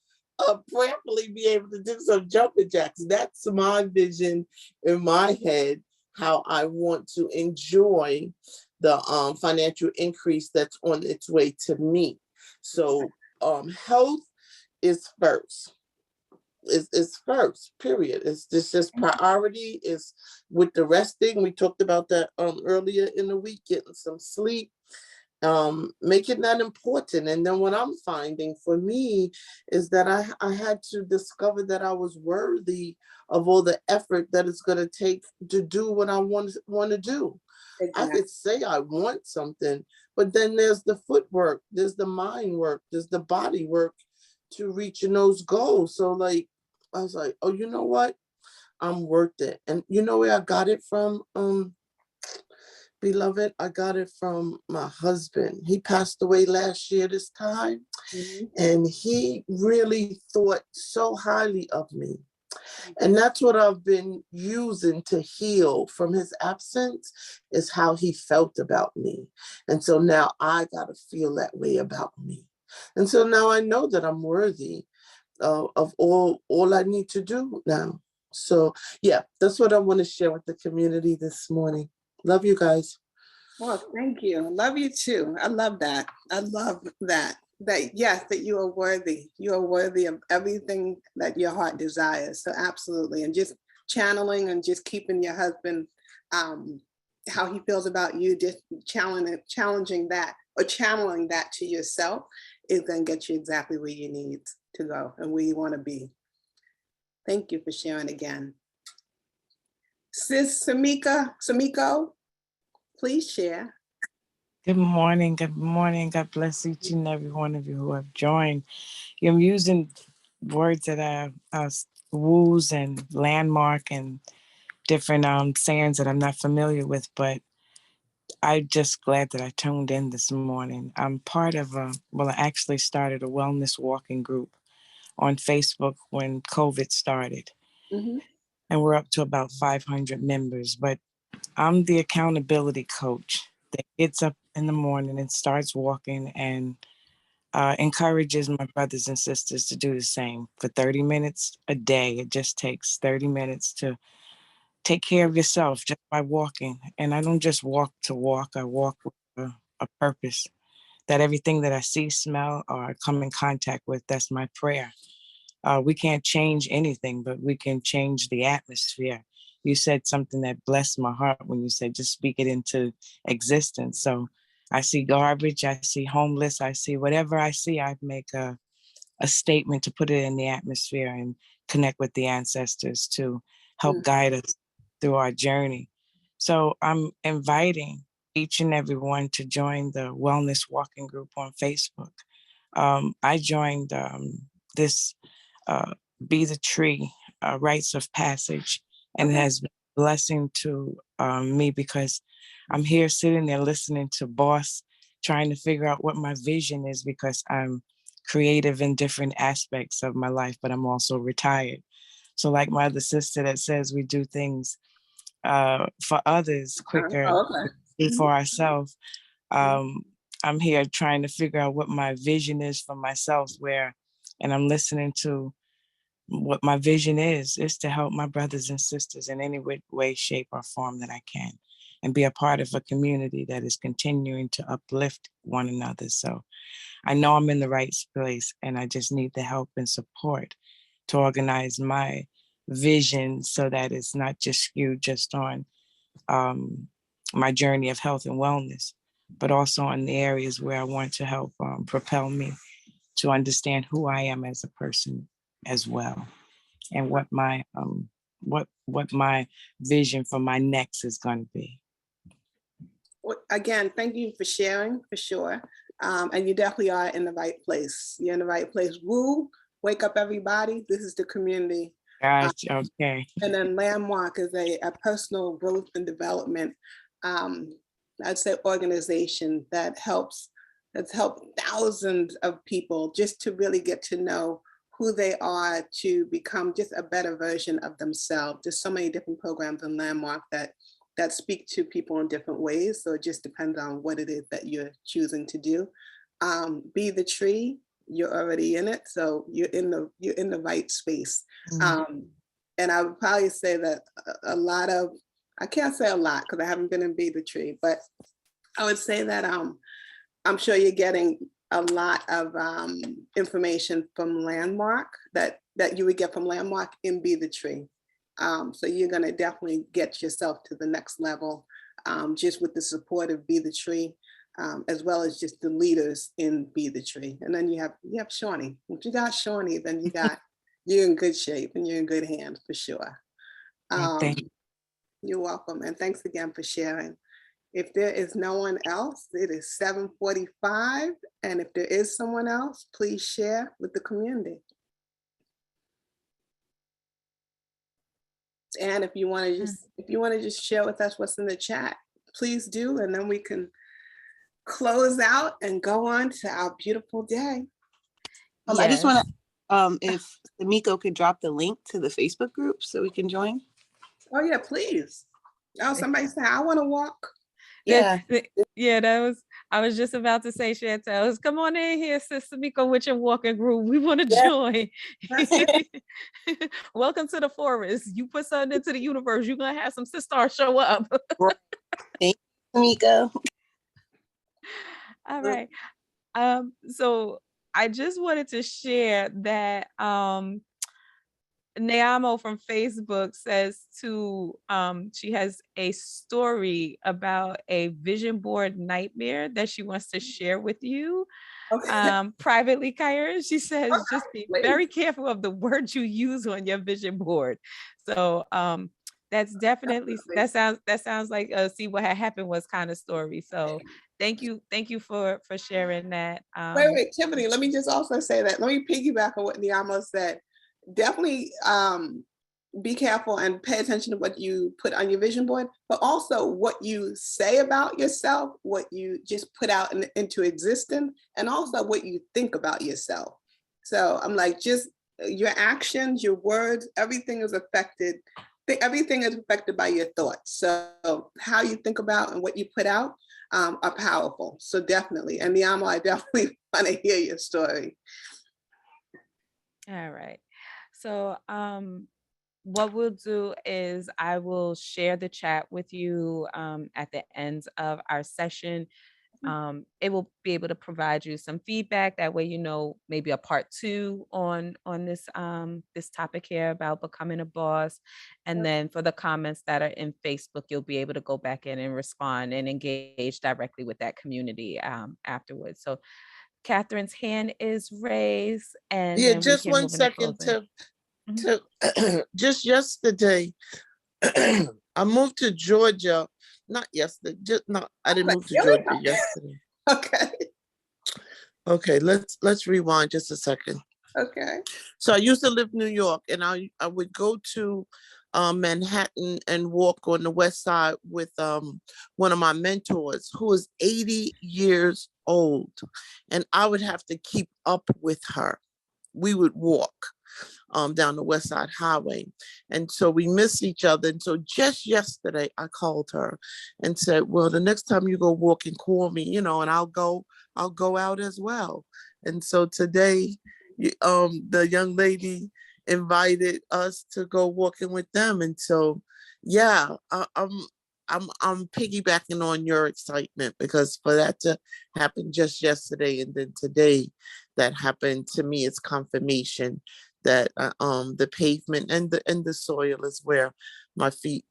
Speaker 10: prayerfully be able to do some jumping jacks. That's my vision in my head, how I want to enjoy the financial increase that's on its way to me. So health is first. Is first, period. It's just priority is with the resting. We talked about that earlier in the week, getting some sleep, making that important. And then what I'm finding for me is that I had to discover that I was worthy of all the effort that it's going to take to do what I want to do.
Speaker 1: Exactly.
Speaker 10: I could say I want something, but then there's the footwork, there's the mind work, there's the body work to reaching those goals. So like, I was like, oh, you know what? I'm worth it. And you know where I got it from, beloved? I got it from my husband. He passed away last year this time.
Speaker 1: Mhm.
Speaker 10: And he really thought so highly of me. And that's what I've been using to heal from his absence, is how he felt about me. And so now I got to feel that way about me. And so now I know that I'm worthy of all I need to do now. So yeah, that's what I want to share with the community this morning. Love you guys.
Speaker 1: Well, thank you. Love you too. I love that. I love that. That yes, that you are worthy. You are worthy of everything that your heart desires. So absolutely. And just channeling and just keeping your husband, how he feels about you, just challenging that or channeling that to yourself is going to get you exactly where you need to go and where you want to be. Thank you for sharing again. Sis Samiko, please share.
Speaker 11: Good morning. Good morning. God bless each and every one of you who have joined. I'm using words that are woos and landmark and different sayings that I'm not familiar with, but I'm just glad that I tuned in this morning. I'm part of I actually started a wellness walking group on Facebook when COVID started.
Speaker 1: Mhm.
Speaker 11: And we're up to about 500 members, but I'm the accountability coach that gets up in the morning and starts walking and encourages my brothers and sisters to do the same for 30 minutes a day. It just takes 30 minutes to take care of yourself just by walking. And I don't just walk to walk, I walk with a purpose, that everything that I see, smell, or come in contact with, that's my prayer. We can't change anything, but we can change the atmosphere. You said something that blessed my heart when you said just speak it into existence. So I see garbage, I see homeless, I see whatever I see, I make a statement to put it in the atmosphere and connect with the ancestors to help guide us through our journey. So I'm inviting each and every one to join the Wellness Walking Group on Facebook. I joined this Be the Tree rites of passage, and it has been a blessing to me because I'm here sitting there listening to Boss, trying to figure out what my vision is, because I'm creative in different aspects of my life, but I'm also retired. So like my other sister that says we do things for others quicker
Speaker 1: Oh, okay.
Speaker 11: for ourselves. I'm here trying to figure out what my vision is for myself, and I'm listening to what my vision is to help my brothers and sisters in any way, shape, or form that I can, and be a part of a community that is continuing to uplift one another. So I know I'm in the right place, and I just need the help and support to organize my vision so that it's not just skewed just on my journey of health and wellness, but also in the areas where I want to help propel me to understand who I am as a person as well, and what what my vision for my next is going to be.
Speaker 1: Well, again, thank you for sharing, for sure. And you definitely are in the right place. You're in the right place. Woo, wake up everybody. This is the community.
Speaker 11: Gotcha. Okay.
Speaker 1: And then Landmark is a personal growth and development, I'd say, organization that's helped thousands of people just to really get to know who they are, to become just a better version of themselves. There's so many different programs in Landmark that speak to people in different ways. So it just depends on what it is that you're choosing to do. Be the tree, you're already in it. So you're in the right space. And I would probably say that a lot of, I can't say a lot because I haven't been in Be the Tree, but I would say that I'm sure you're getting a lot of information from Landmark that you would get from Landmark in Be the Tree. So you're going to definitely get yourself to the next level, just with the support of Be the Tree, as well as just the leaders in Be the Tree. And then you have Shawnee. If you got Shawnee, then you're in good shape and you're in good hands for sure.
Speaker 11: Thank you.
Speaker 1: You're welcome. And thanks again for sharing. If there is no one else, it is 7:45. And if there is someone else, please share with the community. And if you want to just share with us what's in the chat, please do. And then we can close out and go on to our beautiful day.
Speaker 8: I just want to, if Tamiko could drop the link to the Facebook group so we can join.
Speaker 1: Oh yeah, please. Oh, somebody say, I want to walk.
Speaker 8: Yeah.
Speaker 4: I was just about to say, Chantel, come on in here, Sister Miko, with your walking group. We want to join. Welcome to the forest. You put something into the universe, you're gonna have some sisters show up.
Speaker 8: Thank you, Miko.
Speaker 4: All right. So I just wanted to share that Neamo from Facebook says she has a story about a vision board nightmare that she wants to share with you. Privately, Kyra. She says, just be very careful of the words you use on your vision board. So that's definitely, that sounds like See What Had Happened Was kind of story. So thank you for sharing that.
Speaker 1: Wait, Tiffany, let me just also say that. Let me piggyback on what Neamo said. Definitely be careful and pay attention to what you put on your vision board, but also what you say about yourself, what you just put out into existence, and also what you think about yourself. So I'm like, just your actions, your words, everything is affected by your thoughts. So how you think about and what you put out are powerful. So definitely, and Neamo, I definitely want to hear your story.
Speaker 4: All right. So what we'll do is I will share the chat with you at the end of our session. It will be able to provide you some feedback. That way, you know, maybe a part 2 on this this topic here about becoming a boss. And then for the comments that are in Facebook, you'll be able to go back in and respond and engage directly with that community afterwards. So Catherine's hand is raised, and
Speaker 10: Yeah,
Speaker 4: then
Speaker 10: just
Speaker 4: we can
Speaker 10: one
Speaker 4: move into
Speaker 10: second
Speaker 4: closing.
Speaker 10: to just yesterday, I moved to Georgia. Not yesterday, I didn't move to Georgia yesterday. Okay, let's rewind just a second.
Speaker 1: Okay.
Speaker 10: So I used to live in New York, and I would go to Manhattan and walk on the West Side with one of my mentors who is 80 years old, and I would have to keep up with her. We would walk down the West Side Highway, and so we missed each other. And so just yesterday, I called her and said, "Well, the next time you go walking, call me, you know, and I'll go out as well." And so today, the young lady invited us to go walking with them, and so yeah, I'm piggybacking on your excitement, because for that to happen just yesterday and then today that happened, to me, it's confirmation that the pavement and the soil is where my feet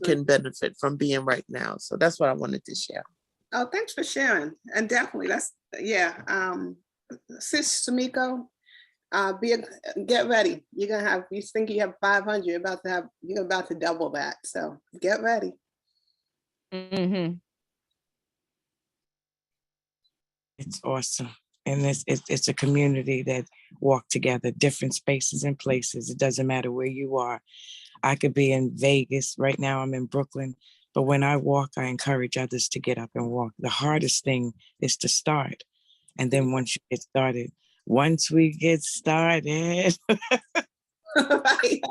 Speaker 10: can benefit from being right now. So that's what I wanted to share.
Speaker 1: Oh, thanks for sharing. And definitely, that's, yeah. Sis Sumiko, Get ready. You're gonna have. You think you have 500. You're about to double that. So get ready.
Speaker 4: Mm-hmm.
Speaker 11: It's awesome. And it's a community that walk together, different spaces and places. It doesn't matter where you are. I could be in Vegas. Right now I'm in Brooklyn. But when I walk, I encourage others to get up and walk. The hardest thing is to start. And then once you get started, once we get started.
Speaker 1: Right.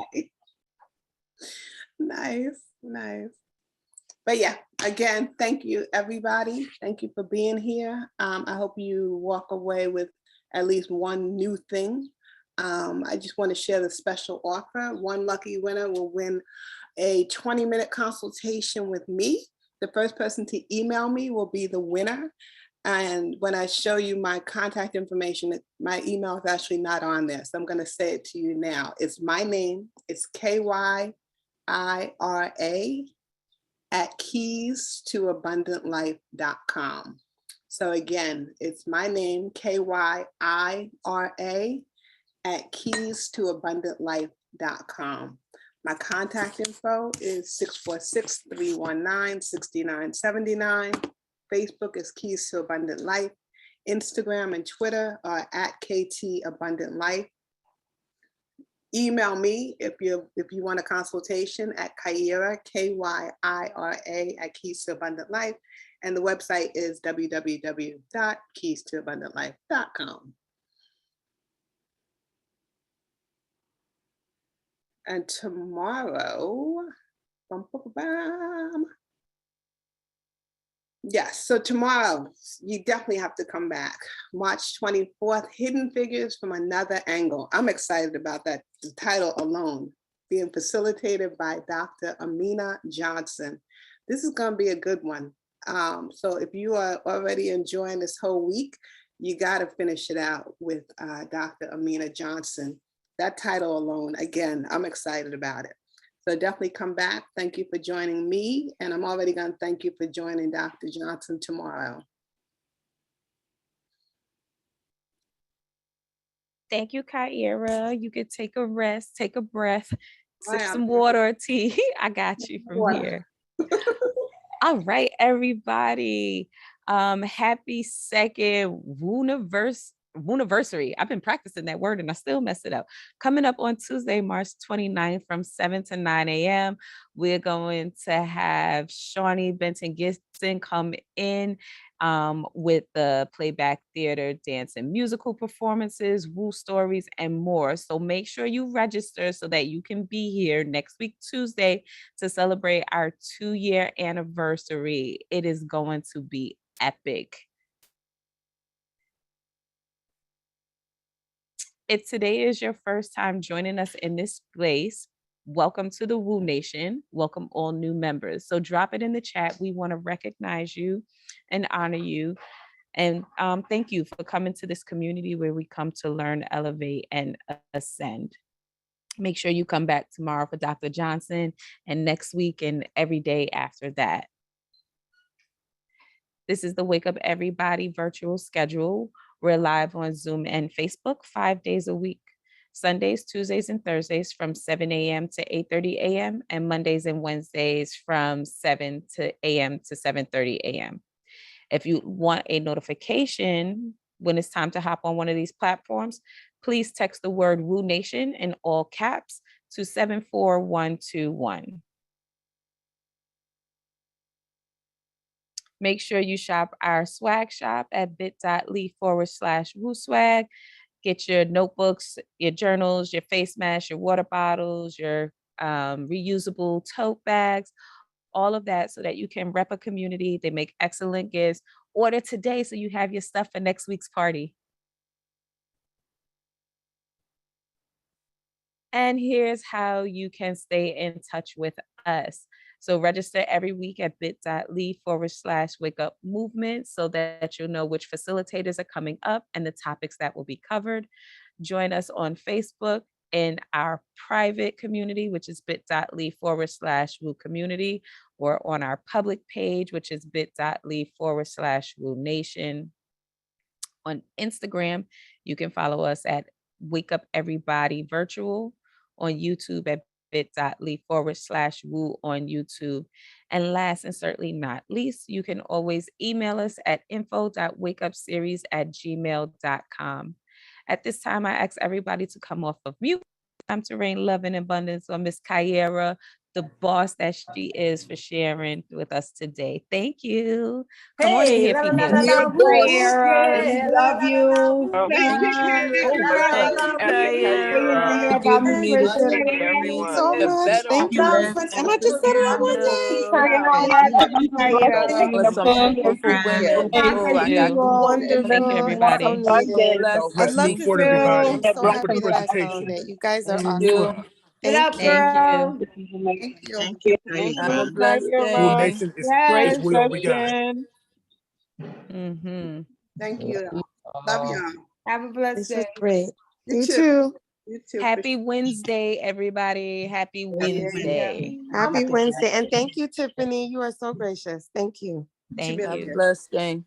Speaker 1: Nice, nice. But yeah, again, thank you, everybody. Thank you for being here. I hope you walk away with at least one new thing. I just want to share the special offer. One lucky winner will win a 20-minute consultation with me. The first person to email me will be the winner. And when I show you my contact information, my email is actually not on there. So I'm going to say it to you now. It's my name. It's Kyira at keystoabundantlife.com. So again, it's my name, Kyira at keystoabundantlife.com. My contact info is 646-319-6979. Facebook is Keys to Abundant Life. Instagram and Twitter are at KT Abundant Life. Email me if you want a consultation at Kyira, Kyira at Keys to Abundant Life. And the website is www.keystoabundantlife.com. And tomorrow, yes, so tomorrow, you definitely have to come back. March 24th, Hidden Figures from Another Angle. I'm excited about that, the title alone, being facilitated by Dr. Amina Johnson. This is gonna be a good one. So if you are already enjoying this whole week, you gotta finish it out with Dr. Amina Johnson. That title alone, again, I'm excited about it. So definitely come back. Thank you for joining me. And I'm already going to thank you for joining Dr. Johnson tomorrow.
Speaker 4: Thank you, Kyira. You could take a rest, take a breath, sip
Speaker 1: Wow.
Speaker 4: some water or tea. I got you from here. All right, everybody. Happy second Wooniversary. I've been practicing that word and I still mess it up. Coming up on Tuesday, March 29th from 7 to 9 a.m. We're going to have Shawnee Benton Gibson come in with the playback theater, dance and musical performances, woo stories, and more. So make sure you register so that you can be here next week, Tuesday, to celebrate our 2-year anniversary. It is going to be epic. If today is your first time joining us in this place, welcome to the Woo Nation. Welcome all new members. So drop it in the chat. We want to recognize you and honor you. And thank you for coming to this community where we come to learn, elevate, and ascend. Make sure you come back tomorrow for Dr. Johnson and next week and every day after that. This is the Wake Up Everybody virtual schedule. We're live on Zoom and Facebook 5 days a week. Sundays, Tuesdays, and Thursdays from 7 a.m. to 8:30 a.m. and Mondays and Wednesdays from 7 a.m. to 7:30 a.m. If you want a notification when it's time to hop on one of these platforms, please text the word Woo Nation in all caps to 74121. Make sure you shop our swag shop at bit.ly/WooSwag. Get your notebooks, your journals, your face masks, your water bottles, your reusable tote bags, all of that so that you can rep a community. They make excellent gifts. Order today so you have your stuff for next week's party. And here's how you can stay in touch with us. So register every week at bit.ly/wake up movement so that you'll know which facilitators are coming up and the topics that will be covered. Join us on Facebook in our private community, which is bit.ly/woo community, or on our public page, which is bit.ly/woo nation. On Instagram, you can follow us at Wake Up Everybody Virtual on YouTube at bit.ly/woo on YouTube. And last and certainly not least, you can always email us at info.wakeupseries@gmail.com. At this time, I ask everybody to come off of mute. Time to rain love and abundance on Miss Kyira, the boss that she is, for sharing with us today. Thank you. Come on in here, people.
Speaker 12: Love you.
Speaker 2: Thank you,
Speaker 12: Thank you,
Speaker 11: For
Speaker 12: Kyira.
Speaker 11: giving me this
Speaker 3: Thank you
Speaker 11: experience.
Speaker 3: so much. Thank you, everybody. And I just said it all one day.
Speaker 11: For some powerful women.
Speaker 4: Thank
Speaker 11: Oh, I got
Speaker 4: you. Thank you,
Speaker 3: Wonderful and so
Speaker 4: everybody.
Speaker 3: needed. I'd
Speaker 2: Bless
Speaker 3: love
Speaker 2: moving
Speaker 3: to
Speaker 2: forward,
Speaker 3: say more.
Speaker 2: everybody.
Speaker 3: I'm so
Speaker 2: Thank you for the
Speaker 3: happy that I found
Speaker 2: presentation.
Speaker 3: it. You guys are
Speaker 2: Let's move
Speaker 3: awesome.
Speaker 2: forward.
Speaker 3: Thank you.
Speaker 4: Thank you.
Speaker 1: Thank you.
Speaker 12: Thank you.
Speaker 11: Have a
Speaker 12: Kyira.
Speaker 11: blessed
Speaker 2: School
Speaker 11: day.
Speaker 2: Nation is we all we got.
Speaker 4: Mhm.
Speaker 1: Thank you. Love y'all.
Speaker 3: This was great.
Speaker 1: You
Speaker 3: You
Speaker 1: too.
Speaker 3: too.
Speaker 1: You too.
Speaker 4: Happy Wednesday, everybody. Happy Wednesday.
Speaker 3: Happy Wednesday. And thank you, Tiffany. You are so gracious. Thank you.
Speaker 4: Thank
Speaker 11: Have a
Speaker 4: you.
Speaker 11: blessed day.